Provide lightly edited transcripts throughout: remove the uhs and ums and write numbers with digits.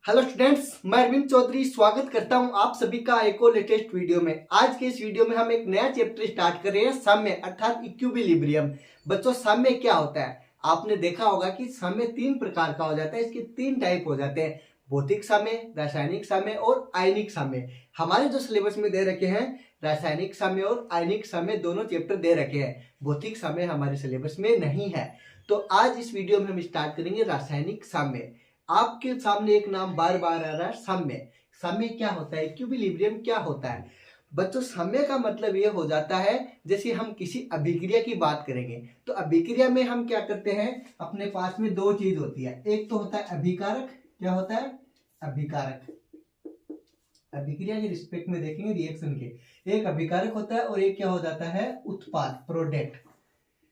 Hello students, मैं अरविंद चौधरी स्वागत करता हूं आप सभी का एक और लेटेस्ट वीडियो में। आज के इस वीडियो में हम एक नया चैप्टर स्टार्ट कर रहे हैं, साम्य अर्थात इक्विलिब्रियम। बच्चों, साम्य क्या होता है? आपने देखा होगा कि साम्य तीन प्रकार का हो जाता है, इसके तीन टाइप हो जाते हैं: भौतिक साम्य, रासायनिक साम्य और आयनिक साम्य। हमारे जो सिलेबस में दे रखे हैं, रासायनिक साम्य और आयनिक साम्य दोनों चैप्टर दे रखे हैं। भौतिक साम्य हमारे सिलेबस में नहीं है। तो आज इस वीडियो में हम स्टार्ट करेंगे रासायनिक साम्य। आपके सामने एक नाम बार बार आ रहा है, साम्य। साम्य क्या होता है? इक्विलिब्रियम क्या होता है? बच्चों, साम्य का मतलब ये हो जाता है, जैसे हम किसी अभिक्रिया की बात करेंगे तो अभिक्रिया में हम क्या करते हैं, अपने पास में दो चीज होती है। एक तो होता है अभिकारक। क्या होता है? अभिकारक। अभिक्रिया के रिस्पेक्ट में देखेंगे रिएक्शन के, एक अभिकारक होता है और एक क्या हो जाता है, उत्पाद, प्रोडक्ट।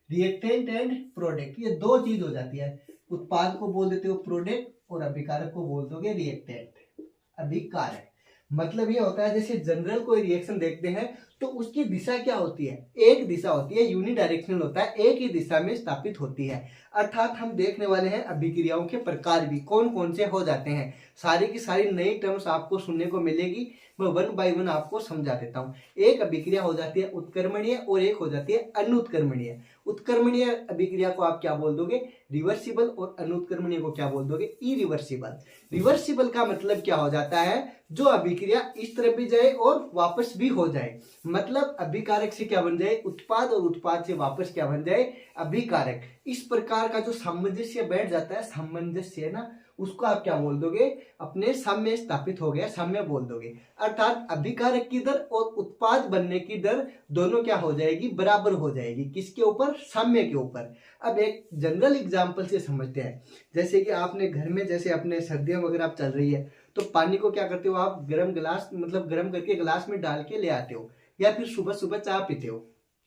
रिएक्टेंट एंड प्रोडक्ट, ये दो चीज हो जाती है। उत्पाद को बोल देते हो प्रोडक्ट और अभिकारक को बोल दोगे रिएक्टेंट, अभिकारक। मतलब ये होता है, जैसे जनरल कोई रिएक्शन देखते हैं तो उसकी दिशा क्या होती है, एक दिशा होती है, यूनिडायरेक्शनल होता है, एक ही दिशा में स्थापित होती है। अर्थात हम देखने वाले हैं अभिक्रियाओं के प्रकार भी कौन कौन से हो जाते हैं। सारी की सारी नई टर्म्स आपको सुनने को मिलेगी, मैं वन बाय वन आपको समझा देता हूँ। एक अभिक्रिया हो जाती है उत्क्रमणीय और एक हो जाती है अनुत्क्रमणीय। उत्क्रमणीय अभिक्रिया को आप क्या बोल दोगे, रिवर्सिबल, और अनुत्क्रमणीय को क्या बोल दोगे, इरिवर्सिबल। रिवर्सिबल का मतलब क्या हो जाता है, जो अभिक्रिया इस तरफ भी जाए और वापस भी हो जाए। मतलब अभिकारक से क्या बन जाए, उत्पाद, और उत्पाद से वापस क्या बन जाए, अभिकारक। इस प्रकार का जो सामंजस्य बैठ जाता है, सामंजस्य ना, उसको आप क्या बोल दोगे, अपने साम्य स्थापित हो गया, साम्य बोल दोगे। अर्थात अभिकारक की दर और उत्पाद बनने की दर दोनों क्या हो जाएगी, बराबर हो जाएगी। किसके ऊपर? साम्य के ऊपर। अब एक जनरल एग्जांपल से समझते हैं। जैसे कि आपने घर में, जैसे अपने सर्दियां वगैरह चल रही है तो पानी को क्या करते हो आप, गर्म गिलास, मतलब गर्म करके गिलास में डाल के ले आते हो, या फिर सुबह सुबह चाय पीते हो।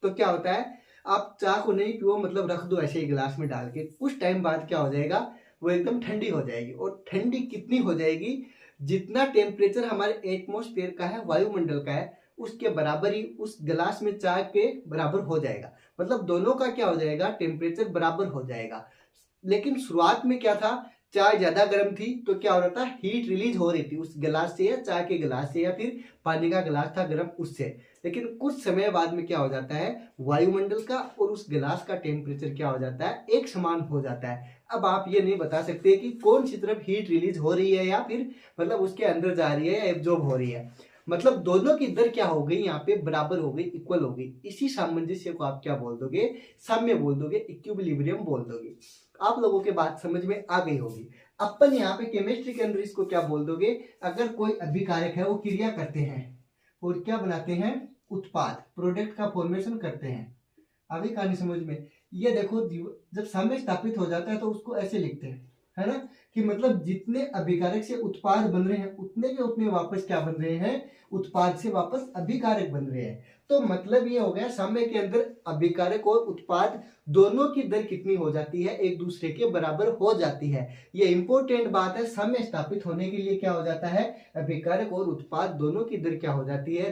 तो क्या होता है, आप चाय को नहीं पियो, मतलब रख दो ऐसे ही गिलास में डाल के, कुछ टाइम बाद क्या हो जाएगा, वो एकदम ठंडी हो जाएगी। और ठंडी कितनी हो जाएगी, जितना टेम्परेचर हमारे एटमॉस्फेयर का है, वायुमंडल का है, उसके बराबर ही उस गिलास में चाय के बराबर हो जाएगा। मतलब दोनों का क्या हो जाएगा, टेम्परेचर बराबर हो जाएगा। लेकिन शुरुआत में क्या था, चाय ज्यादा गर्म थी तो क्या हो रहा था, हीट रिलीज हो रही थी उस गिलास से, या चाय के गिलास से, या फिर पानी का गिलास था गर्म उससे। लेकिन कुछ समय बाद में क्या हो जाता है, वायुमंडल का और उस गिलास का टेम्परेचर क्या हो जाता है, एक समान हो जाता है। अब आप ये नहीं बता सकते कि कौन सी तरफ हीट रिलीज हो रही है, या फिर मतलब उसके अंदर जा रही है या एब्जॉर्ब हो रही है। मतलब दोनों की दर क्या हो गई, यहाँ पे बराबर हो गई, इक्वल हो गई। इसी सामंजस्य को आप क्या बोल दोगे, साम्य बोल दोगे, इक्विलिब्रियम बोल दोगे। आप लोगों के बात समझ में आ गई होगी। अपन यहाँ पे केमिस्ट्री के अंदर इसको क्या बोल दोगे, अगर कोई अभिकारक है, वो क्रिया करते हैं और क्या बनाते हैं, उत्पाद, प्रोडक्ट का फॉर्मेशन करते हैं। अभी कहानी समझ में, ये देखो, जब साम्य स्थापित हो जाता है तो उसको ऐसे लिखते हैं, है ना, कि मतलब जितने अभिकारक से उत्पाद बन रहे हैं उतने के उतने वापस क्या बन रहे हैं, उत्पाद से वापस अभिकारक बन रहे हैं। तो मतलब ये हो गया, साम्य के अंदर अभिकारक और उत्पाद दोनों की दर कितनी हो जाती है, एक दूसरे के बराबर हो जाती है। ये इंपॉर्टेंट बात है। साम्य स्थापित होने के लिए क्या हो जाता है, अभिकारक और उत्पाद दोनों की दर क्या हो जाती है,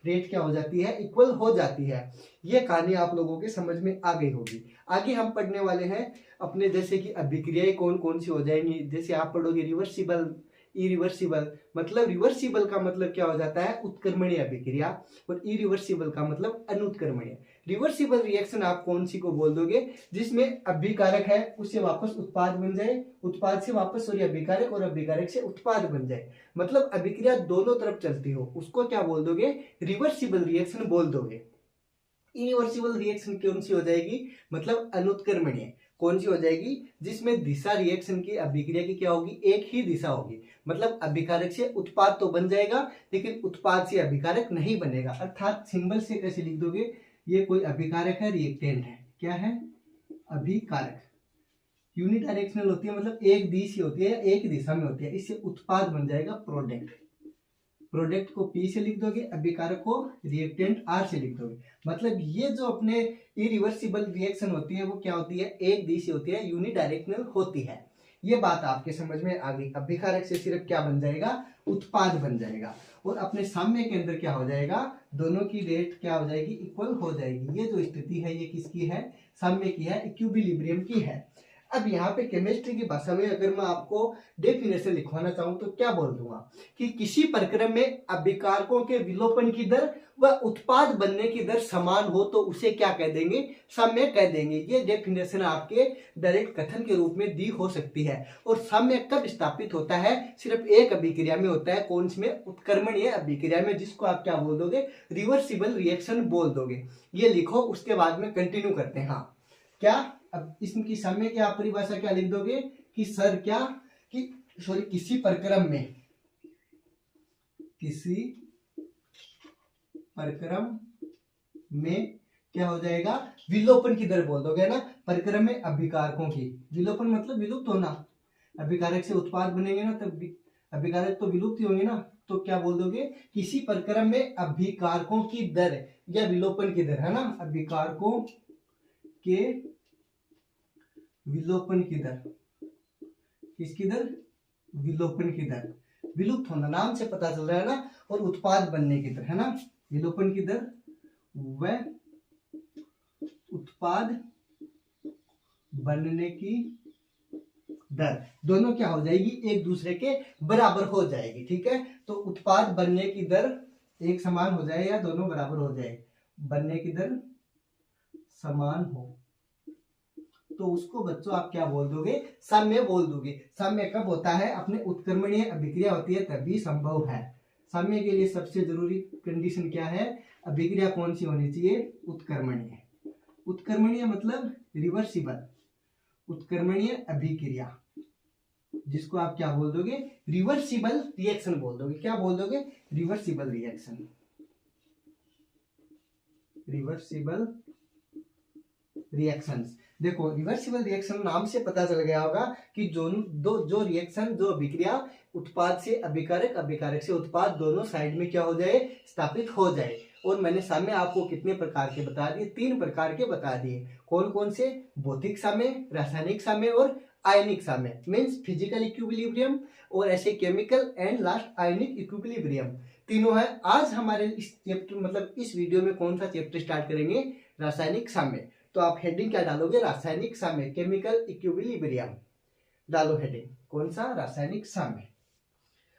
रेट क्या हो जाती है, इक्वल हो जाती है। ये कहानी आप लोगों के समझ में आ गई होगी। आगे हम पढ़ने वाले हैं अपने, जैसे कि अभिक्रियाएं कौन कौन सी हो जाएंगी। जैसे आप पढ़ोगे रिवर्सिबल, इरिवर्सिबल। मतलब रिवर्सिबल का मतलब क्या हो जाता है, उत्क्रमणीय अभिक्रिया, और इरिवर्सिबल का मतलब अनुत्क्रमणीय। रिवर्सिबल रिएक्शन आप कौन सी को बोल दोगे, जिसमें अभिकारक है उससे वापस उत्पाद बन जाए, उत्पाद से वापस अभिकारक, और अभिकारक से उत्पाद बन जाए। मतलब अभिक्रिया दोनों तरफ चलती हो, उसको क्या बोल दोगे, रिवर्सिबल रिएक्शन बोल दोगे। इरिवर्सिबल रिएक्शन कौन सी हो जाएगी, मतलब अनुत्क्रमणीय। कौन सी हो जाएगी, जिसमें दिशा रिएक्शन की, अभिक्रिया की क्या होगी, एक ही दिशा होगी। मतलब अभिकारक से उत्पाद तो बन जाएगा, लेकिन उत्पाद से अभिकारक नहीं बनेगा। अर्थात सिंबल से कैसे लिख दोगे, ये कोई अभिकारक है, रिएक्टेंट है, क्या है, अभिकारक। यूनिडायरेक्शनल होती है, मतलब एक दिशा होती है, एक दिशा में होती है, इससे उत्पाद बन जाएगा प्रोडक्ट। प्रोडक्ट को P से लिख दोगे, अभिकारक को रिएक्टेंट R से लिख दोगे। मतलब ये जो अपने इरिवर्सिबल रिएक्शन होती है वो क्या होती है, एक दिशा होती है, यूनिडायरेक्शनल होती है। ये बात आपके समझ में आ गई। अभिकारक से सिर्फ क्या बन जाएगा, उत्पाद बन जाएगा, और अपने साम्य के अंदर क्या हो जाएगा, दोनों की रेट क्या हो जाएगी, इक्वल हो जाएगी। ये जो स्थिति है ये किसकी है, साम्य की है, इक्विलिब्रियम की है। अब यहाँ पे केमिस्ट्री की भाषा में अगर मैं आपको डेफिनेशन लिखवाना चाहूँ तो क्या बोल दूंगा कि किसी प्रक्रम में अभिकारकों के विलोपन की दर व उत्पाद बनने की दर समान हो तो उसे क्या कह देंगे, साम्य कह देंगे। ये डेफिनेशन आपके डायरेक्ट कथन के रूप में दी हो सकती है। और साम्य कब स्थापित होता है, सिर्फ एक अभिक्रिया में होता है, कौन सी में, उत्क्रमणीय अभिक्रिया में, जिसको आप क्या बोल दोगे, रिवर्सिबल रिएक्शन बोल दोगे। ये लिखो, उसके बाद में कंटिन्यू करते हैं। हाँ क्या, अब इसकी साम्य की आप परिभाषा क्या लिख दोगे कि सर क्या, कि सॉरी किसी प्रक्रम में, किसी प्रक्रम में क्या हो जाएगा, विलोपन की दर बोल दोगे ना। प्रक्रम में अभिकारकों की, विलोपन मतलब विलुप्त होना, अभिकारक से उत्पाद बनेंगे ना तब अभिकारक तो विलुप्त ही होंगे ना, तो क्या बोल दोगे, किसी प्रक्रम में अभिकारकों की दर या विलोपन की दर, है ना, अभिकारकों के विलोपन की दर, किसकी दर, विलोपन की दर, विलुप्त होना नाम से पता चल रहा है ना, और उत्पाद बनने की दर, है ना, विलोपन की दर व उत्पाद बनने की दर दोनों क्या हो जाएगी, एक दूसरे के बराबर हो जाएगी। ठीक है, तो उत्पाद बनने की दर एक समान हो जाए या दोनों बराबर हो जाए, बनने की दर समान हो तो उसको बच्चों आप क्या बोल दोगे, साम्य बोल दोगे। साम्य कब होता है, अपने उत्क्रमणीय अभिक्रिया होती है तभी संभव है। साम्य के लिए सबसे जरूरी कंडीशन क्या है, अभिक्रिया कौन सी होनी चाहिए, उत्क्रमणीय। उत्क्रमणीय मतलब रिवर्सिबल, उत्क्रमणीय अभिक्रिया, जिसको आप क्या बोल दोगे, रिवर्सिबल रिएक्शन बोल दोगे। क्या बोल दोगे, रिवर्सिबल रिएक्शन, रिवर्सिबल रिएक्शंस। देखो रिवर्सिबल रिएक्शन नाम से पता चल गया होगा कि जो रिएक्शन, जो अभिक्रिया उत्पाद से अभिकारक, अभिकारक से उत्पाद, दोनों साइड में क्या हो जाए, स्थापित हो जाए। और मैंने साम्य आपको कितने प्रकार के बता दिए, 3 प्रकार के बता दिए। कौन कौन से, भौतिक साम्य, रासायनिक साम्य और आयनिक साम्य, मीन्स फिजिकल इक्विलिब्रियम, और ऐसे chemical and last ionic equilibrium, तीनों है। आज हमारे इस चैप्टर मतलब इस वीडियो में कौन सा चैप्टर स्टार्ट करेंगे, रासायनिक साम्य। तो आप हेडिंग क्या डालोगे, रासायनिक साम्य, केमिकल इक्विलिब्रियम डालो हेडिंग, कौन सा, रासायनिक साम्य।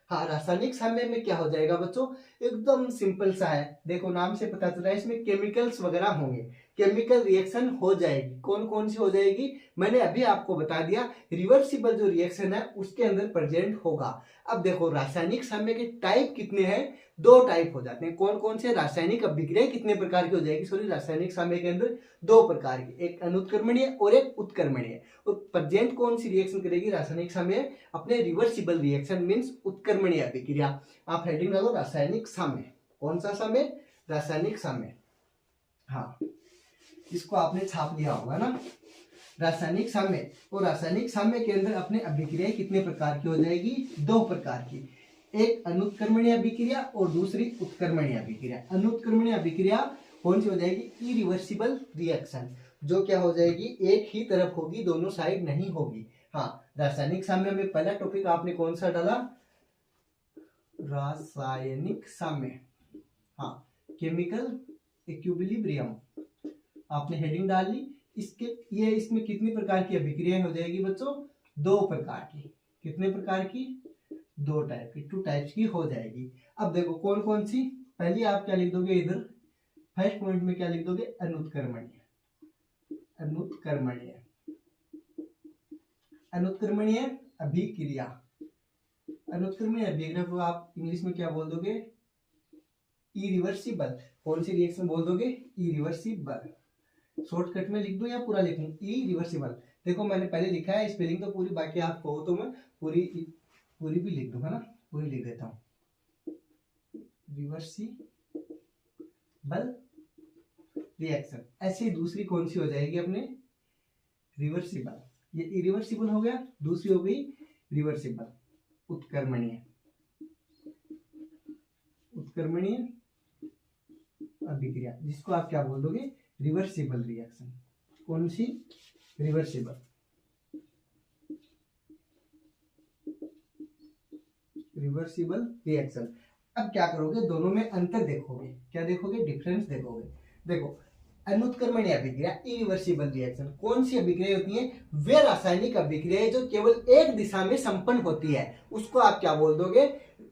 हाँ, रासायनिक साम्य में क्या हो जाएगा बच्चों, एकदम सिंपल सा है। देखो नाम से पता चल रहा है इसमें केमिकल्स वगैरह होंगे, केमिकल रिएक्शन हो जाएगी। कौन कौन सी हो जाएगी, मैंने अभी आपको बता दिया, रिवर्सिबल जो रिएक्शन है उसके अंदर प्रेजेंट होगा। अब देखो रासायनिक साम्य के टाइप कितने हैं, 2 टाइप हो जाते हैं। कौन कौन से, रासायनिक अभिक्रिया कितने प्रकार की हो जाएगी, सॉरी रासायनिक साम्य के अंदर 2 प्रकार की, एक अनुत्क्रमणीय और एक उत्क्रमणीय। और प्रेजेंट कौन सी रिएक्शन करेगी रासायनिक साम्य, अपने रिवर्सिबल रिएक्शन, मीन्स उत्क्रमणीय अभिक्रिया। आप हेडिंग डालो रासायनिक साम्य, कौन सा साम्य, रासायनिक साम्य। हाँ, इसको आपने छाप लिया होगा ना, रासायनिक साम्य। और रासायनिक साम्य के अंदर अपने अभिक्रियाएं कितने प्रकार की हो जाएगी, 2 प्रकार की, एक अनुत्क्रमणीय अभिक्रिया और दूसरी उत्क्रमणीय अभिक्रिया। अनुत्क्रमणीय अभिक्रिया कौन सी हो जाएगी, इरिवर्सिबल रिएक्शन, जो क्या हो जाएगी, एक ही तरफ होगी, दोनों साइड नहीं होगी। हाँ, रासायनिक साम्य में पहला टॉपिक आपने कौन सा डाला, रासायनिक साम्य। हाँ, केमिकल इक्विलिब्रियम आपने हेडिंग डाल ली। इसके ये इसमें कितनी प्रकार की अभिक्रियाएं हो जाएगी बच्चों, 2 प्रकार की। कितने प्रकार की, 2 टाइप की, 2 टाइप्स की हो जाएगी। अब देखो कौन कौन सी, पहली आप क्या लिख दोगे इधर, फर्स्ट पॉइंट में क्या लिख दोगे, अनुत्क्रमणीय, अनुत्क्रमणीय, अनुत्क्रमणीय अभिक्रिया। अनुत्क्रमणीय अभिक्रिया को आप इंग्लिश में क्या बोल दोगे, इरिवर्सिबल। कौन सी रिएक्शन बोल दोगे, इरिवर्सिबल। शॉर्टकट में लिख दो या पूरा लिखूं, इरिवर्सिबल। देखो मैंने पहले लिखा है स्पेलिंग तो पूरी, बाकी आप कहो तो मैं पूरी भी लिख दूंगा ना, पूरी लिख देता हूँ, रिवर्सिबल रिएक्शन। ऐसी दूसरी कौन सी हो जाएगी अपने, रिवर्सिबल। ये इरिवर्सिबल हो गया, दूसरी हो गई रिवर्सिबल, उत्क्रमणीय, उत्क्रमणीय अभिक्रिया, जिसको आप क्या बोल दोगे, रिवर्सिबल रिएक्शन। कौन सी, रिवर्सिबल, रिवर्सिबल रिएक्शन। अब क्या करोगे, दोनों में अंतर देखोगे, क्या देखोगे, डिफरेंस देखोगे। देखो अनुत्क्रमणीय अभिक्रिया, इरिवर्सिबल रिएक्शन। कौन सी अभिक्रिया होती है? वे रासायनिक अभिक्रिया जो केवल एक दिशा में संपन्न होती है, उसको आप क्या बोल दोगे?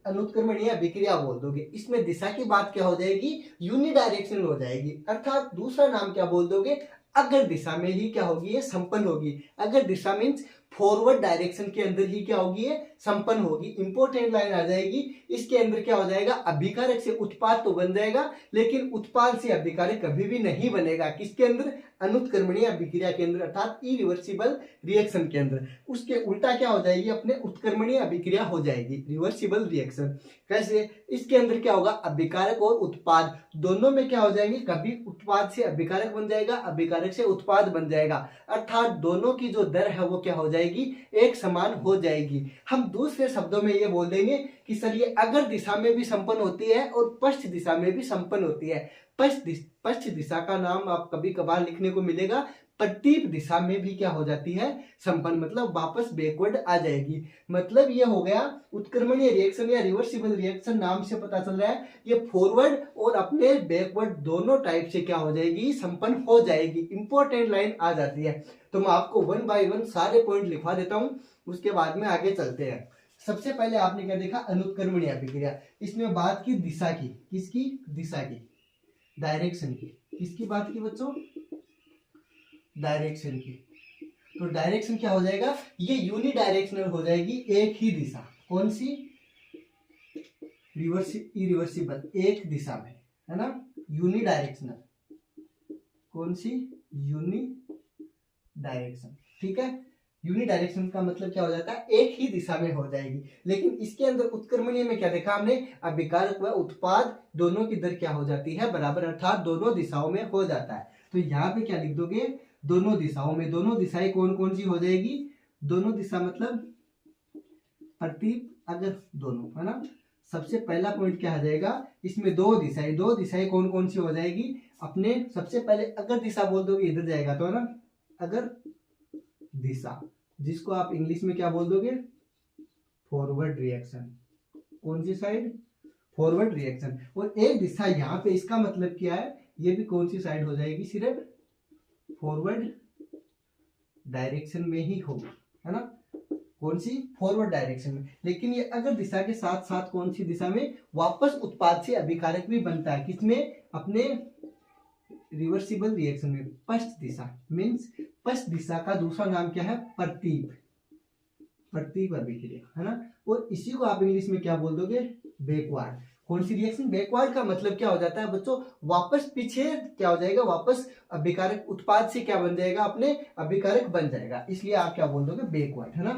अनुत्क्रमणीय अभिक्रिया बोल दोगे। इसमें दिशा की बात क्या हो जाएगी? यूनिडायरेक्शनल हो जाएगी। अर्थात दूसरा नाम क्या बोल दोगे? अगर दिशा में ही क्या होगी? ये संपन्न होगी। अगर दिशा मीन्स फॉरवर्ड डायरेक्शन के अंदर ही क्या होगी? ये संपन्न होगी। इंपॉर्टेंट लाइन आ जाएगी। इसके अंदर क्या हो जाएगा? अभिकारक से उत्पाद तो बन जाएगा, लेकिन उत्पाद से अभिकारक कभी भी नहीं बनेगा। किसके अंदर? अनुत्क्रमणीय अभिक्रिया के अंदर, अर्थात इरिवर्सिबल रिएक्शन के अंदर। उसके उल्टा क्या हो जाएगी? अपने उत्क्रमणीय अभिक्रिया हो जाएगी, रिवर्सिबल रिएक्शन। कैसे? इसके अंदर क्या होगा? अभिकारक और उत्पाद दोनों में क्या हो जाएंगे? कभी उत्पाद से अभिकारक बन जाएगा, अभिकारक से उत्पाद बन जाएगा। अर्थात दोनों की जो दर है वो क्या हो जाएगी? एक समान हो जाएगी। हम दूसरे शब्दों में ये बोल देंगे कि सर ये अगर दिशा में भी संपन्न होती है और पश्च दिशा में भी संपन्न होती है। पश्च दिशा का नाम आप कभी कभार लिखने को मिलेगा, प्रतीप दिशा में भी क्या हो जाती है? संपन्न, मतलब वापस बैकवर्ड आ जाएगी। मतलब ये हो गया उत्क्रमणीय रिएक्शन या रिवर्सिबल रिएक्शन। नाम से पता चल रहा है ये फॉरवर्ड और अपने बैकवर्ड दोनों टाइप से क्या हो जाएगी? संपन्न हो जाएगी। इंपॉर्टेंट लाइन आ जाती है। तो मैं आपको 1 बाय 1 सारे पॉइंट लिखवा देता हूं, उसके बाद में आगे चलते हैं। सबसे पहले आपने क्या देखा? अनुत्क्रमणीय अभिक्रिया। इसमें बात की दिशा की। किसकी? दिशा की, डायरेक्शन की। किसकी बात की बच्चों? डायरेक्शन की। तो डायरेक्शन क्या हो जाएगा? ये यूनिडायरेक्शनल हो जाएगी, एक ही दिशा। कौन सी? इरिवर्सिबल, एक दिशा में, है ना? यूनिडायरेक्शनल। कौन सी? यूनिडायरेक्शन। ठीक है, यूनिडायरेक्शन का मतलब क्या हो जाता है? एक ही दिशा में हो जाएगी। लेकिन इसके अंदर उत्क्रमणीय में क्या देखा हमने? अभिकारक व उत्पाद दोनों की दर क्या हो जाती है? बराबर, अर्थात दोनों दिशाओं में हो जाता है। तो यहाँ पे क्या लिख दोगे? दोनों दिशाओं में। दोनों दिशाएं कौन कौन सी हो जाएगी? दोनों दिशा मतलब प्रतीप, अगर दोनों, है ना? सबसे पहला पॉइंट क्या आ जाएगा? इसमें दो दिशाएं कौन कौन सी हो जाएगी? अपने सबसे पहले अगर दिशा बोल दोगे, इधर जाएगा तो, है ना? अगर दिशा, जिसको आप इंग्लिश में क्या बोल दोगे? Forward reaction. कौन सी साइड? Forward reaction. और एक दिशा यहाँ पे, इसका मतलब क्या है? ये भी कौन सी साइड हो जाएगी? सिर्फ फॉरवर्ड डायरेक्शन में ही होगी, है ना? कौन सी? फॉरवर्ड डायरेक्शन में। लेकिन ये अगर दिशा के साथ साथ कौन सी दिशा में? वापस उत्पाद से अभिकारक भी बनता है। किसमें? अपने रिवर्सिबल रिएक्शन में। पश्च दिशा मीन्स, पश्च दिशा का दूसरा नाम क्या है? प्रतीप, प्रतीप अभिक्रिया, है ना? और इसी को आप इंग्लिश में क्या बोल दोगे? बैकवर्ड। कौन सी रिएक्शन? बैकवर्ड का मतलब क्या हो जाता है बच्चों? वापस पीछे क्या हो जाएगा? वापस अभिकारक उत्पाद से क्या बन जाएगा? अपने अभिकारक बन जाएगा। इसलिए आप क्या बोल दोगे? बैकवर्ड, है ना?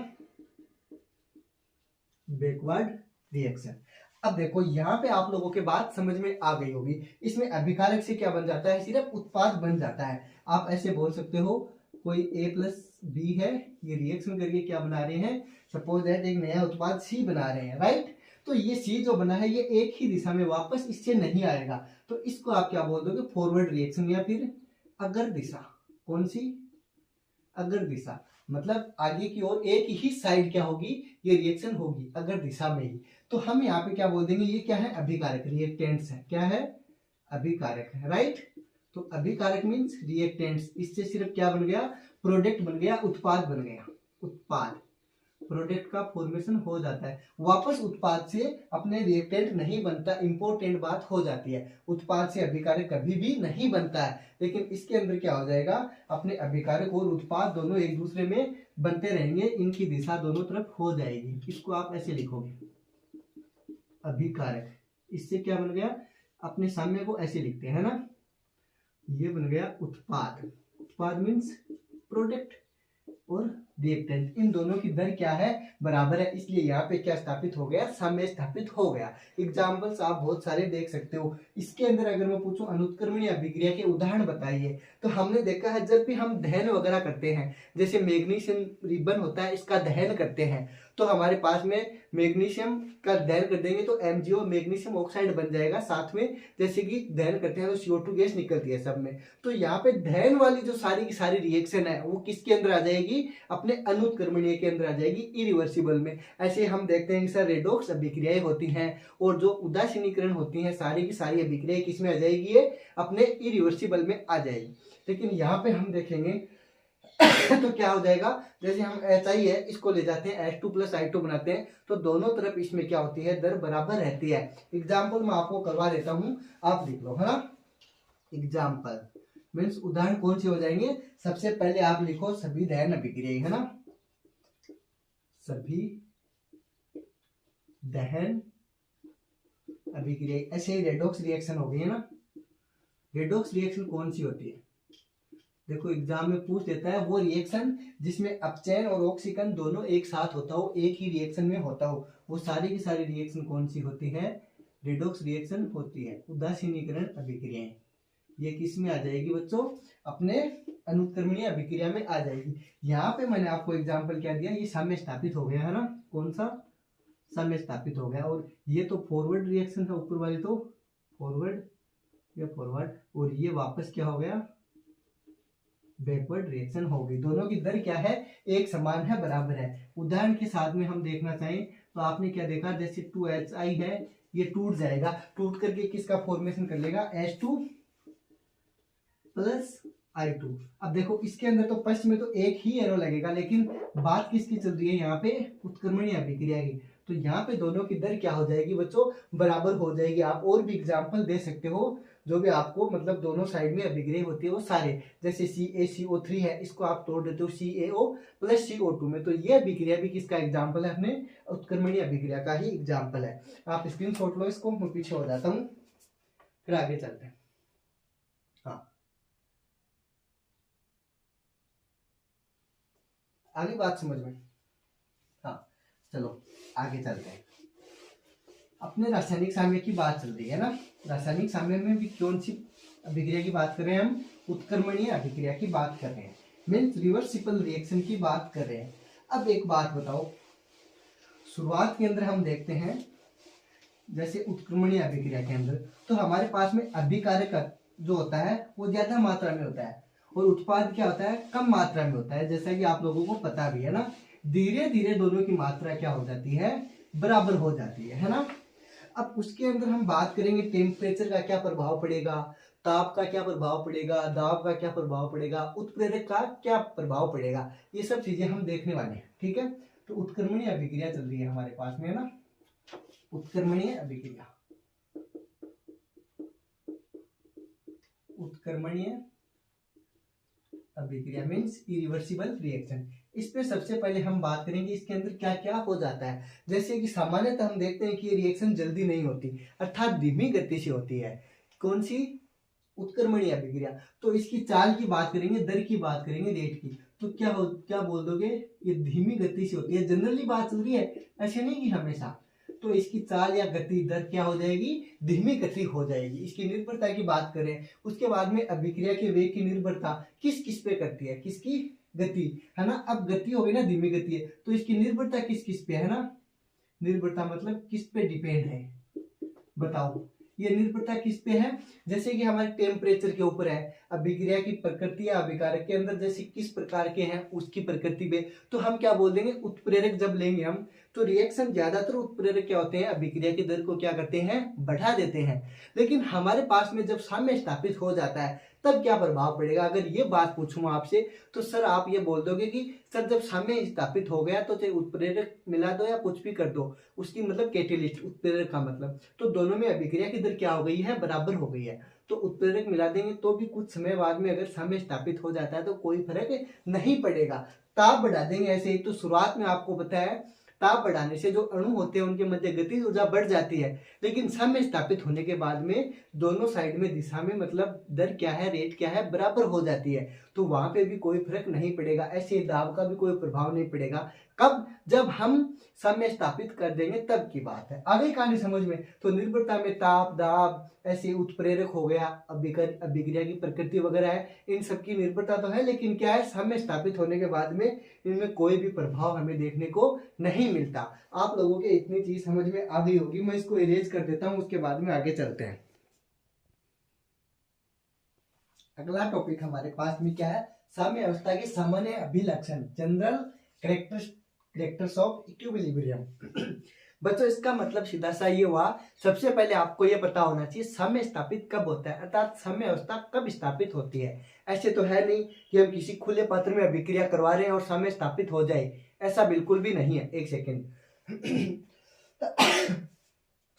Backward reaction. अब देखो यहाँ पे आप लोगों के बात समझ में आ गई होगी। इसमें अभिकारक से क्या बन जाता है? सिर्फ उत्पाद बन जाता है। आप ऐसे बोल सकते हो, कोई A+B है, ये रिएक्शन करके क्या बना रहे हैं? सपोज दैट एक नया उत्पाद C बना रहे हैं, राइट? तो ये C जो बना है ये एक ही दिशा में वापस इससे नहीं आएगा। तो इसको आप क्या बोल दोगे? फॉरवर्ड रिएक्शन या फिर अगर दिशा। कौन सी? अगर दिशा मतलब आगे की ओर एक ही साइड क्या होगी? ये रिएक्शन होगी अगर दिशा में ही। तो हम यहाँ पे क्या बोल देंगे? ये क्या है? अभिकारक, रिएक्टेंट्स है। क्या है? अभिकारक है, राइट? तो अभिकारक मीन्स रिएक्टेंट्स। इससे सिर्फ क्या बन गया? प्रोडक्ट बन गया, उत्पाद बन गया। उत्पाद, प्रोडक्ट का फॉर्मेशन हो जाता है। वापस उत्पाद से अपने रिएक्टेंट नहीं बनता। इंपॉर्टेंट बात हो जाती है, उत्पाद से अभिकारक कभी भी नहीं बनता है। लेकिन इसके अंदर क्या हो जाएगा? अपने अभिकारक और उत्पाद दोनों एक दूसरे में बनते रहेंगे। इनकी दिशा दोनों तरफ हो जाएगी। इसको आप ऐसे लिखोगे, अभिकारक। इससे क्या बन गया? अपने सामने को ऐसे लिखते हैं ना, ये बन गया उत्पाद। उत्पाद मीन्स प्रोडक्ट और रिएक्टेंट, इन दोनों की दर क्या है? बराबर है। इसलिए यहाँ पे क्या स्थापित हो गया? साम्य स्थापित हो गया। एग्जाम्पल्स आप बहुत सारे देख सकते हो। इसके अंदर अगर मैं पूछूं अनुत्क्रमणीय अभिक्रिया के उदाहरण बताइए, तो हमने देखा है जब भी हम दहन वगैरह करते हैं, जैसे मैग्नीशियम रिबन होता है, इसका दहन करते हैं, तो हमारे पास में मैग्नीशियम का दहन कर देंगे तो MgO मैग्नीशियम ऑक्साइड बन जाएगा। साथ में जैसे कि दहन करते हैं तो CO2 गैस निकलती है सब में। तो यहाँ पे दहन वाली जो सारी की सारी रिएक्शन है वो किसके अंदर आ जाएगी? अपने अनुत्क्रमणीय के अंदर आ जाएगी इरिवर्सिबल में। ऐसे हम देखते हैं कि सर रेडॉक्स अभिक्रियाएं होती हैं और जो उदासीनीकरण होती हैं सारी की सारी अभिक्रियाएं किसमें आ जाएगी, ये अपने इरिवर्सिबल में आ जाएगी। लेकिन यहाँ पे हम देखेंगे तो क्या हो जाएगा, जैसे हम HI है इसको ले जाते हैं H2 + I2 बनाते हैं तो दोनों तरफ इसमें क्या होती है, दर बराबर रहती है। एग्जाम्पल मैं आपको करवा देता हूं, आप लिख लो, है ना। एग्जाम्पल मीन्स उदाहरण कौन से हो जाएंगे, सबसे पहले आप लिखो सभी दहन अभिक्रियाएं, है ना, सभी दहन अभिक्रियाएं। ऐसे ही रेडॉक्स रिएक्शन हो गई है ना। रेडॉक्स रिएक्शन कौन सी होती है, देखो एग्जाम में पूछ देता है वो रिएक्शन जिसमें अपचयन और ऑक्सीकरण दोनों एक साथ होता हो, एक ही रिएक्शन में होता हो, वो सारी की सारी रिएक्शन कौन सी होती है, रेडॉक्स रिएक्शन होती है। उदासीनीकरण अभिक्रियाएं ये किस में आ जाएगी बच्चों, अपने अनुत्क्रमणीय अभिक्रिया में आ जाएगी। यहाँ पे मैंने आपको एग्जाम्पल क्या दिया, ये साम्य स्थापित हो गया है ना, कौन सा साम्य स्थापित हो गया, और ये तो फॉरवर्ड रिएक्शन है, ऊपर वाली तो फॉरवर्ड या फॉरवर्ड, और ये वापस क्या हो गया, बैकवर्ड रिएक्शन हो गई। दोनों की दर क्या है, एक समान है, बराबर है। उदाहरण के साथ में हम देखना चाहें तो आपने क्या देखा, जैसे 2HI है ये टूट जाएगा, टूट करके किसका फॉर्मेशन कर लेगा, H2 + I2। अब देखो इसके अंदर तो फर्स्ट में तो एक ही एरो लगेगा, लेकिन बात किसकी चल रही है यहाँ पे, उत्क्रमणीय अभिक्रिया की, तो यहाँ पे दोनों की दर क्या हो जाएगी बच्चों, बराबर हो जाएगी। आप और भी एग्जाम्पल दे सकते हो जो भी आपको मतलब दोनों साइड में अभिक्रिया होती है वो सारे, जैसे CaCO3 है इसको आप तोड़ देते हो CaO + CO2 में, तो ये अभिक्रिया भी किसका एग्जाम्पल है, अपने उत्क्रमणीय अभिक्रिया का ही एग्जाम्पल है। आप स्क्रीनशॉट लो इसको, मैं पीछे हो जाता हूँ, फिर आगे चलते हैं। हाँ आगे बात समझ में, हाँ चलो आगे चलते हैं। अपने रासायनिक साम्य की बात चल रही है ना, रासायनिक साम्य में भी कौन सी अभिक्रिया की बात कर रहे हैं हम, उत्क्रमणीय अभिक्रिया की बात कर रहे हैं, मीन्स रिवर्सिबल रिएक्शन की बात कर रहे हैं। अब एक बात बताओ, शुरुआत के अंदर हम देखते हैं जैसे उत्क्रमणीय अभिक्रिया के अंदर तो हमारे पास में अभिकारक जो होता है वो ज्यादा मात्रा में होता है और उत्पाद क्या होता है, कम मात्रा में होता है, जैसा कि आप लोगों को पता भी है ना। धीरे धीरे दोनों की मात्रा क्या हो जाती है, बराबर हो जाती है ना। अब उसके अंदर हम बात करेंगे टेम्परेचर का क्या प्रभाव पड़ेगा, ताप का क्या प्रभाव पड़ेगा, दाब का क्या प्रभाव पड़ेगा, उत्प्रेरक का क्या प्रभाव पड़ेगा, ये सब चीजें हम देखने वाले हैं, ठीक है। तो उत्क्रमणीय अभिक्रिया चल रही है हमारे पास में, है ना, उत्क्रमणीय अभिक्रिया, उत्क्रमणीय अभिक्रिया मीन्स इरिवर्सिबल रिएक्शन। इस पे सबसे पहले हम बात करेंगे इसके अंदर क्या क्या हो जाता है। जैसे कि सामान्यतः हम देखते हैं कि ये रिएक्शन जल्दी नहीं होती, अर्थात धीमी गति से होती है। कौन सी, उत्क्रमणीय अभिक्रिया। तो इसकी चाल की बात करेंगे, दर की बात करेंगे, रेट की, तो क्या बोल दोगे, ये धीमी गति से होती है। जनरली बात चल रही है, ऐसे नहीं कि हमेशा। तो इसकी चाल या गति दर क्या हो जाएगी, धीमी गति हो जाएगी। इसकी निर्भरता की बात करें, उसके बाद में अभिक्रिया के वेग की निर्भरता किस किस पे करती है, किसकी, गति, है ना। अब गति हो गई ना, धीमी गति है, तो इसकी निर्भरता किस किस पे है ना, निर्भरता मतलब किस पे डिपेंड है, बताओ ये निर्भरता किस पे है। जैसे कि हमारे टेम्परेचर के ऊपर है, अभिक्रिया की प्रकृति या अभिकारक के अंदर जैसे किस प्रकार के हैं उसकी प्रकृति पे, तो हम क्या बोल देंगे, उत्प्रेरक जब लेंगे हम तो रिएक्शन ज्यादातर उत्प्रेरक क्या होते हैं, अभिक्रिया की दर को क्या करते हैं, बढ़ा देते हैं। लेकिन हमारे पास में जब साम्य स्थापित हो जाता है तब क्या प्रभाव पड़ेगा। अगर ये बात पूछूं आपसे तो सर आप ये बोल दोगे कि सर जब साम्य स्थापित हो गया तो चाहे उत्प्रेरक मिला दो या कुछ भी कर दो, उसकी मतलब कैटेलिस्ट, उत्प्रेरक का मतलब, तो दोनों में अभिक्रिया की दर क्या हो गई है, बराबर हो गई है। तो उत्प्रेरक मिला देंगे तो भी कुछ समय बाद में अगर साम्य स्थापित हो जाता है तो कोई फर्क नहीं पड़ेगा। ताप बढ़ा देंगे ऐसे ही, तो शुरुआत में आपको पता है ताप बढ़ाने से जो अणु होते हैं उनके मध्य गतिज ऊर्जा बढ़ जाती है, लेकिन साम्य स्थापित होने के बाद में दोनों साइड में दिशा में मतलब दर क्या है, रेट क्या है, बराबर हो जाती है, तो वहां पे भी कोई फर्क नहीं पड़ेगा। ऐसे दाब का भी कोई प्रभाव नहीं पड़ेगा। कब, जब हम साम्य स्थापित कर देंगे तब की बात है। आगे कहानी समझ में, तो निर्भरता में ताप, दाब, ऐसे उत्प्रेरक हो गया, अभिक्रिया की प्रकृति वगैरह है, इन सब की निर्भरता तो है, लेकिन क्या है, साम्य स्थापित होने के बाद में इनमें कोई भी प्रभाव हमें देखने को नहीं मिलता। आप लोगों के इतनी चीज समझ में आ गई होगी, मैं इसको इरेज कर देता हूं, उसके बाद में आगे चलते हैं। अगला टॉपिक हमारे पास में क्या है, साम्य अवस्था के सामान्य अभिलक्षण, जनरल कैरेक्टर्स ऑफ इक्विलिब्रियम। बच्चों इसका मतलब सीधा सा ये हुआ, सबसे पहले आपको ये पता होना चाहिए समय स्थापित कब होता है, अर्थात समय अवस्था कब स्थापित होती है। ऐसे तो है नहीं कि हम किसी खुले पात्र में अभिक्रिया करवा रहे हैं और समय स्थापित हो जाए, ऐसा बिल्कुल भी नहीं है। एक सेकेंड,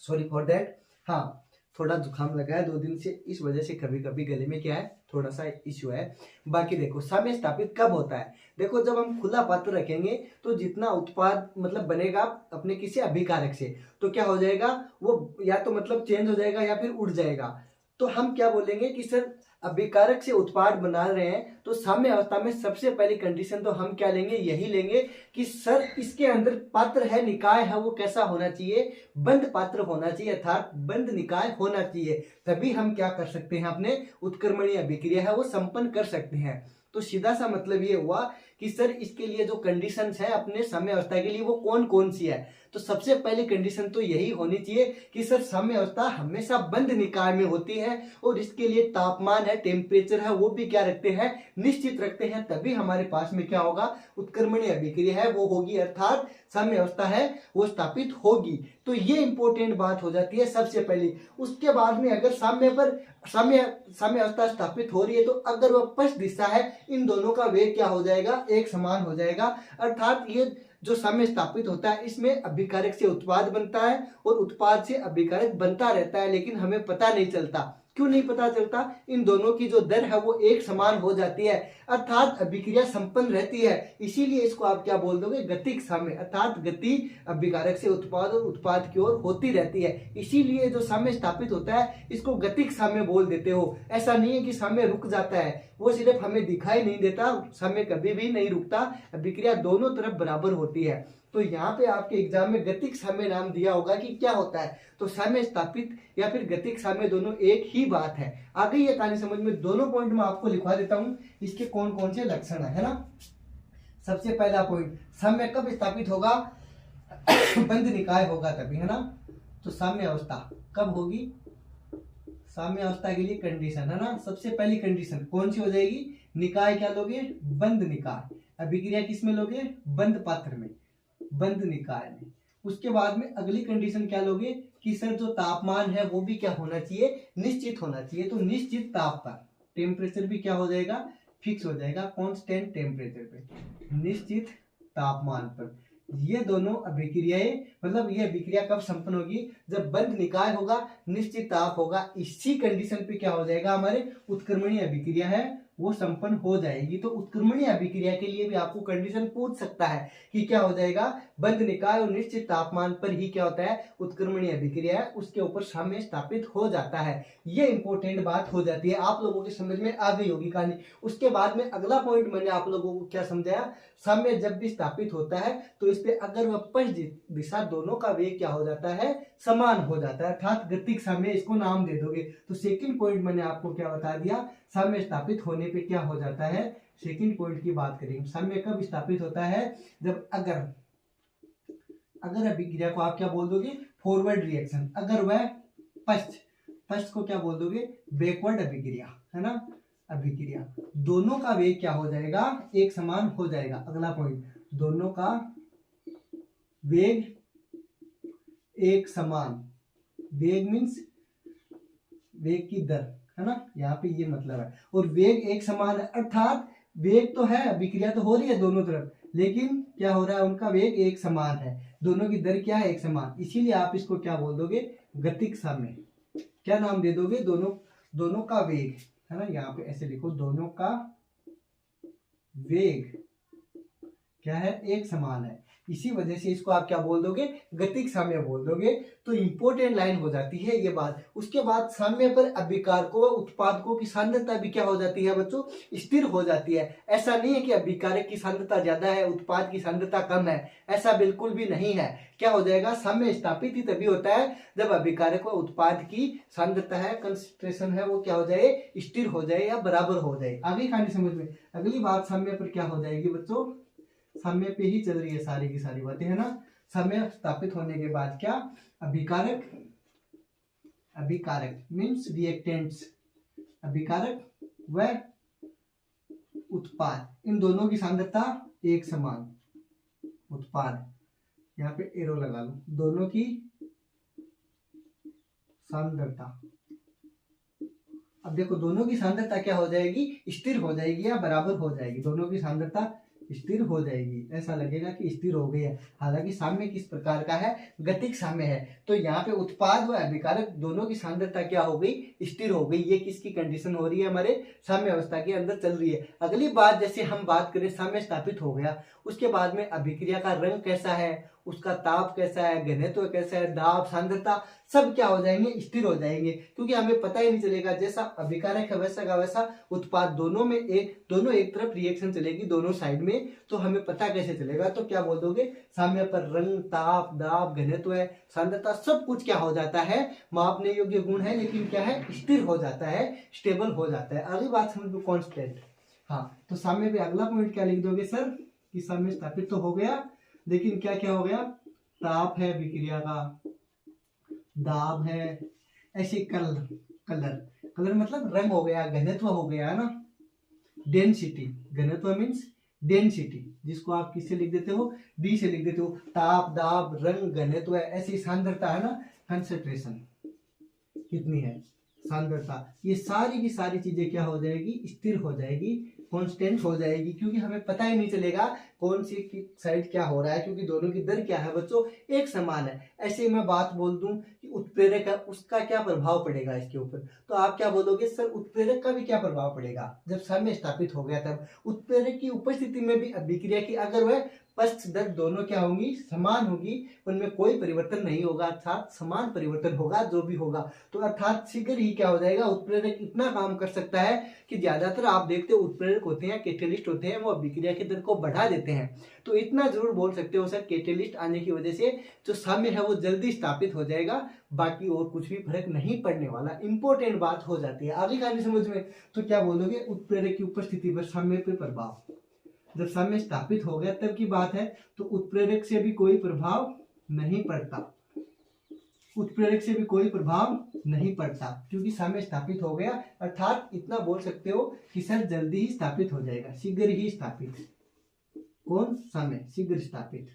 सॉरी फॉर दैट। हाँ, थोड़ा जुकाम लगा है 2 दिन से, इस वजह से कभी कभी गले में क्या है, थोड़ा सा इश्यू है। बाकी देखो समय स्थापित कब होता है, देखो जब हम खुला पात्र रखेंगे तो जितना उत्पाद मतलब बनेगा अपने किसी अभिकारक से, तो क्या हो जाएगा, वो या तो मतलब चेंज हो जाएगा या फिर उड़ जाएगा। तो हम क्या बोलेंगे कि सर अभिकारक से उत्पाद बना रहे हैं, तो साम्य अवस्था में सबसे पहली कंडीशन तो हम क्या लेंगे, यही लेंगे कि सर इसके अंदर पात्र है, निकाय है, वो कैसा होना चाहिए, बंद पात्र होना चाहिए, अर्थात बंद निकाय होना चाहिए। तभी हम क्या कर सकते हैं, अपने उत्क्रमणीय अभिक्रिया है वो संपन्न कर सकते हैं। तो सीधा सा मतलब ये हुआ कि सर इसके लिए जो कंडीशंस है अपने साम्य अवस्था के लिए वो कौन कौन सी है। तो सबसे पहली कंडीशन तो यही होनी चाहिए कि सर साम्य अवस्था हमेशा बंद निकाय में होती है और इसके लिए तापमान है, टेम्परेचर है, वो भी क्या रखते हैं, निश्चित रखते हैं। तभी हमारे पास में क्या होगा, उत्क्रमणीय अभिक्रिया है वो होगी, अर्थात साम्य अवस्था है वो स्थापित होगी। तो ये इंपॉर्टेंट बात हो जाती है सबसे पहले। उसके बाद में अगर साम्य अवस्था स्थापित हो रही है, तो अगर वह पश्च दिशा है, इन दोनों का वेग क्या हो जाएगा, एक समान हो जाएगा। अर्थात ये जो साम्य स्थापित होता है इसमें अभिकारक से उत्पाद बनता है और उत्पाद से अभिकारक बनता रहता है, लेकिन हमें पता नहीं चलता। क्यों नहीं पता चलता, इन दोनों की जो दर है वो एक समान हो जाती है, अर्थात अभिक्रिया संपन्न रहती है। इसीलिए इसको आप क्या बोल दोगे, गतिक साम्य, अर्थात गति अभिकारक से उत्पाद और उत्पाद की ओर होती रहती है। इसीलिए जो साम्य स्थापित होता है इसको गतिक साम्य बोल देते हो। ऐसा नहीं है कि साम्य रुक जाता है, वो सिर्फ हमें दिखाई नहीं देता, साम्य कभी भी नहीं रुकता, अभिक्रिया दोनों तरफ बराबर होती है। तो यहाँ पे आपके एग्जाम में गतिक साम्य नाम दिया होगा कि क्या होता है, तो साम्य स्थापित या फिर गतिक साम्य दोनों एक ही बात है। आगे ये कहानी समझ में, दोनों पॉइंट में आपको लिखवा देता हूं इसके कौन कौन से लक्षण है ना। सबसे पहला पॉइंट, साम्य कब स्थापित होगा, बंद निकाय होगा तभी, है ना। तो साम्य अवस्था कब होगी, साम्य अवस्था के लिए कंडीशन है ना, सबसे पहली कंडीशन कौन सी हो जाएगी, निकाय क्या लोगे, बंद निकाय। अभिक्रिया किस में लोगे, बंद पात्र में, बंद निकाय में। उसके बाद में अगली कंडीशन क्या लोगे कि सर जो तापमान है वो भी क्या होना चाहिए, निश्चित होना चाहिए। तो निश्चित ताप पर, टेम्परेचर भी क्या हो जाएगा, फिक्स हो जाएगा, कांस्टेंट टेम्परेचर पे, निश्चित तापमान पर। ये दोनों अभिक्रियाएं, मतलब ये अभिक्रिया कब संपन्न होगी, जब बंद निकाय होगा, निश्चित ताप होगा। इसी कंडीशन पे क्या हो जाएगा, हमारे उत्क्रमणीय अभिक्रिया है वो संपन्न हो जाएगी। तो उत्क्रमणीय अभिक्रिया के लिए भी आपको कंडीशन पूछ सकता है कि क्या हो जाएगा, बंद निकाय और निश्चित तापमान पर ही क्या होता है, उत्क्रमणीय अभिक्रिया है उसके ऊपर साम्य स्थापित हो जाता है। ये इंपॉर्टेंट बात हो जाती है, आप लोगों के समझ में आ गई होगी कहानी। उसके बाद में अगला पॉइंट मैंने आप लोगों को क्या समझाया, साम्य जब भी स्थापित होता है तो इस पे अगर वह पश्च दिशा, दोनों का वेग क्या हो जाता है, समान हो जाता है, अर्थात गतिक साम्य इसको नाम दे दोगे। तो सेकंड पॉइंट मैंने आपको क्या बता दिया, साम्य स्थापित होने पे क्या हो जाता है, सेकंड पॉइंट की बात करेंगे। साम्य कब स्थापित होता है, जब अगर अभिक्रिया को आप क्या बोल दोगे, फॉरवर्ड रिएक्शन, अगर वह पश्च को क्या बोल दोगे, बैकवर्ड अभिक्रिया, है ना। अभिक्रिया दोनों का वेग क्या हो जाएगा, एक समान हो जाएगा। अगला पॉइंट, दोनों का वेग एक समान, वेग मीन्स वेग की दर, है ना, यहाँ पे ये मतलब है। और वेग एक समान है, अर्थात वेग तो है, अभिक्रिया तो हो रही है दोनों तरफ, लेकिन क्या हो रहा है, उनका वेग एक समान है, दोनों की दर क्या है, एक समान। इसीलिए आप इसको क्या बोल दोगे, गतिक साम्य। क्या नाम दे दोगे, दोनों का वेग, है ना, यहाँ पे ऐसे लिखो, दोनों का वेग क्या है, एक समान है। इसी वजह से इसको आप क्या बोल दोगे, गतिक साम्य बोल दोगे। तो इंपॉर्टेंट लाइन हो जाती है ये बात। उसके बाद साम्य पर अभिकारकों व उत्पादकों की सांद्रता भी क्या हो जाती है बच्चों, स्थिर हो जाती है। ऐसा नहीं है कि अभिकारक की सांद्रता ज्यादा है, उत्पाद की सांद्रता कम है, ऐसा बिल्कुल भी नहीं है। क्या हो जाएगा, साम्य स्थापित ही तभी होता है जब अभिकारक व उत्पाद की सांद्रता है, कंसंट्रेशन है, वो क्या हो जाए, स्थिर हो जाए या बराबर हो जाए। आगे कहानी समझ में, अगली बात साम्य पर क्या हो जाएगी बच्चों, साम्य पे ही चल रही है सारी की सारी बातें, है ना। साम्य स्थापित होने के बाद क्या, अभिकारक मीन्स रिएक्टेंट्स, अभिकारक व उत्पाद, इन दोनों की सांद्रता एक समान, उत्पाद, यहाँ पे एरो लगा लो, दोनों की सांद्रता। अब देखो दोनों की सांद्रता क्या हो जाएगी, स्थिर हो जाएगी या बराबर हो जाएगी। दोनों की सांद्रता स्थिर हो जाएगी, ऐसा लगेगा कि स्थिर हो गई है, हालांकि साम्य किस प्रकार का है, गतिक साम्य है। तो यहाँ पे उत्पाद व अभिकारक दोनों की सांद्रता क्या हो गई, स्थिर हो गई। ये किसकी कंडीशन हो रही है, हमारे साम्य अवस्था के अंदर चल रही है। अगली बात, जैसे हम बात करें साम्य स्थापित हो गया, उसके बाद में अभिक्रिया का रंग कैसा है, उसका ताप कैसा है, घनत्व कैसा है, दाब, सांद्रता, सब क्या हो जाएंगे, स्थिर हो जाएंगे, क्योंकि हमें पता ही नहीं चलेगा। जैसा अभिकारक है वैसा का वैसा उत्पाद, दोनों एक तरफ रिएक्शन चलेगी, दोनों साइड में, तो हमें पता कैसे चलेगा। तो क्या बोल दोगे, साम्य पर रंग, ताप, दाब, घनत्व, सांद्रता, सब कुछ क्या हो जाता है, मापने योग्य गुण है, लेकिन क्या है, स्थिर हो जाता है, स्टेबल हो जाता है। अगली बात समझ लो, कांस्टेंट। हाँ, तो साम्य पे अगला पॉइंट क्या लिख दोगे सर, कि साम्य स्थापित तो हो गया, लेकिन क्या क्या हो गया, ताप है विक्रिया का, दाब है, ऐसे कलर मतलब रंग हो गया, घनत्व हो गया है ना, डेंसिटी, घनत्व मीन्स डेंसिटी, जिसको आप किससे लिख देते हो, डी से लिख देते हो। ताप, दाब, रंग, घनत्व, ऐसी सांद्रता है ना, कंसंट्रेशन कितनी है, सांद्रता, ये सारी की सारी चीजें क्या हो जाएगी, स्थिर हो जाएगी, कांस्टेंट हो जाएगी, क्योंकि हमें पता ही नहीं चलेगा कौन सी साइड क्या हो रहा है, क्योंकि दोनों की दर क्या है बच्चों, एक समान है। ऐसे मैं बात बोल दूं कि उत्प्रेरक है, उसका क्या प्रभाव पड़ेगा इसके ऊपर, तो आप क्या बोलोगे, सर उत्प्रेरक का भी क्या प्रभाव पड़ेगा। जब साम्य स्थापित हो गया तब उत्प्रेरक की उपस्थिति में भी अभिक्रिया की अगर वह पक्ष दर दोनों क्या होंगी, समान होगी, उनमें कोई परिवर्तन नहीं होगा, अर्थात समान परिवर्तन होगा जो भी होगा। तो अर्थात शीघ्र ही क्या हो जाएगा, उत्प्रेरक इतना काम कर सकता है कि ज्यादातर आप देखते हो उत्प्रेरक होते हैं, कैटेलिस्ट होते हैं, वो अभिक्रिया की दर को बढ़ा देते हैं। तो इतना जरूर बोल सकते हो सर, कैटेलिस्ट आने की वजह से जो साम्य है वो जल्दी स्थापित हो जाएगा, बाकी और कुछ भी फर्क नहीं पड़ने वाला। इंपॉर्टेंट बात हो जाती है आगे कहानी समझ में। तो क्या बोलोगे, उत्प्रेरक की उपस्थिति पर साम्य पे प्रभाव, जब साम्य स्थापित हो गया तब की बात है, तो उत्प्रेरक से भी कोई प्रभाव नहीं पड़ता, उत्प्रेरक से भी कोई प्रभाव नहीं पड़ता, क्योंकि साम्य स्थापित हो गया। अर्थात इतना बोल सकते हो कि सर जल्दी ही स्थापित हो जाएगा, शीघ्र ही स्थापित, कौन, साम्य शीघ्र स्थापित,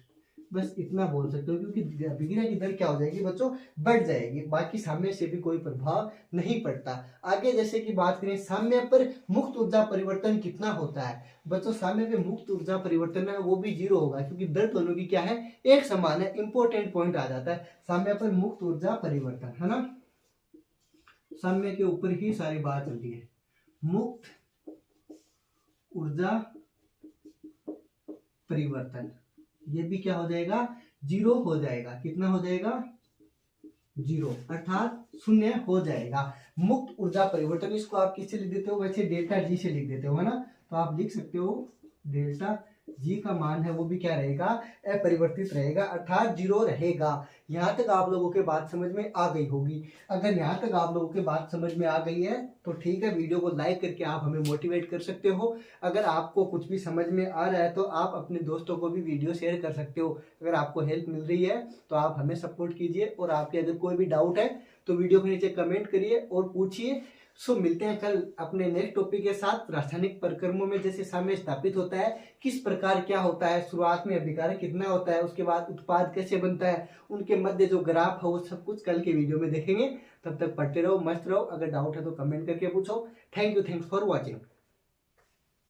बस इतना बोल सकते हो, क्योंकि अभिक्रिया की दर क्या हो जाएगी बच्चों, बढ़ जाएगी, बाकी साम्य से भी कोई प्रभाव नहीं पड़ता। आगे जैसे कि बात करें, साम्य पर मुक्त ऊर्जा परिवर्तन कितना होता है बच्चों, साम्य पे मुक्त ऊर्जा परिवर्तन है वो भी 0 होगा, क्योंकि दर दोनों की क्या है, एक समान है। इंपॉर्टेंट पॉइंट आ जाता है, साम्य पर मुक्त ऊर्जा परिवर्तन, है ना, साम्य के ऊपर ही सारी बात चलती है। मुक्त ऊर्जा परिवर्तन, ये भी क्या हो जाएगा, 0 हो जाएगा। कितना हो जाएगा, 0, अर्थात शून्य हो जाएगा। मुक्त ऊर्जा परिवर्तन, इसको आप किससे लिख देते हो, वैसे डेल्टा जी से लिख देते हो, है ना, तो आप लिख सकते हो डेल्टा जी का मान है वो भी क्या रहेगा, अपरिवर्तित रहेगा, अर्थात 0 रहेगा। यहाँ तक आप लोगों के बात समझ में आ गई होगी। अगर यहाँ तक आप लोगों के बात समझ में आ गई है तो ठीक है, वीडियो को लाइक करके आप हमें मोटिवेट कर सकते हो। अगर आपको कुछ भी समझ में आ रहा है तो आप अपने दोस्तों को भी वीडियो शेयर कर सकते हो। अगर आपको हेल्प मिल रही है तो आप हमें सपोर्ट कीजिए, और आपके अगर कोई भी डाउट है तो वीडियो के नीचे कमेंट करिए और पूछिए। सो मिलते हैं कल अपने नेक्स्ट टॉपिक के साथ। रासायनिक प्रक्रमों में जैसे साम्य स्थापित होता है, किस प्रकार क्या होता है, शुरुआत में अभिकारक कितना होता है, उसके बाद उत्पाद कैसे बनता है, उनके मध्य जो ग्राफ है वो सब कुछ कल के वीडियो में देखेंगे। तब तक पढ़ते रहो, मस्त रहो। अगर डाउट है तो कमेंट करके पूछो। Thanks for watching.